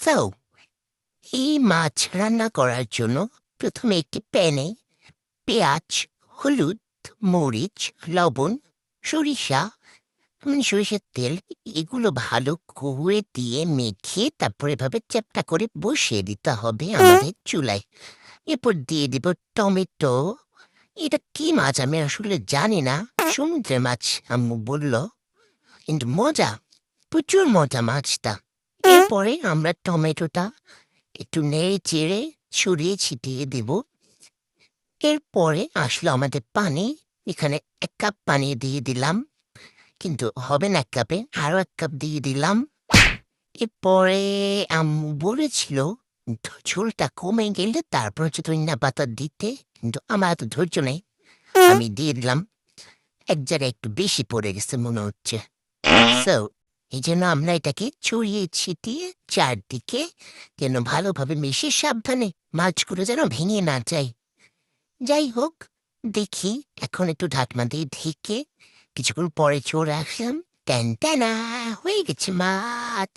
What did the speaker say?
So এই মাছ রান্না করার জন্য প্রথমে একটি প্যানে পেঁয়াজ, হলুদ, মরিচ, লবণ, সরিষা, সরিষার তেল এগুলো ভালো করে দিয়ে মেখে তারপর এভাবে চ্যাপ্টা করে বসিয়ে দিতে হবে আমাদের চুলায়। এরপর দিয়ে দিব টমেটো। এটা কি মাছ আমি আসলে জানি না। সমুদ্রের মাছ আম্মু বলল। কিন্তু মজা, প্রচুর মজা মাছটা। এরপরে আমরা টমেটোটা একটু নেড়ে চেড়ে ছড়িয়ে ছিটিয়ে দেব। এরপরে আসলো আমাদের পানি। এখানে ১ কাপ পানি দিয়ে দিলাম, কিন্তু হবে না ১ কাপে, আরো ১ কাপ দিয়ে দিলাম। এরপরে আম্মু বলেছিল ঝোলটা কমে গেলে তারপর হচ্ছে ধনিয়া পাতা দিতে, কিন্তু আমার এত ধৈর্য নেই। আমি দিয়ে দিলাম। এক জায়গায় একটু বেশি পড়ে গেছে মনে হচ্ছে। সো এইজন্য আমরা এটাকে ছড়িয়ে ছিটিয়ে চারদিকে যেন ভালোভাবে মিশে সাবধানে মাছগুলো যেন ভেঙে না যায়। যাই হোক, দেখি এখন একটু ঢাকনা দিয়ে ঢেকে কিছুক্ষণ পরে চলে আসলাম। ট্যান ট্যানা, হয়ে গেছে মাছ।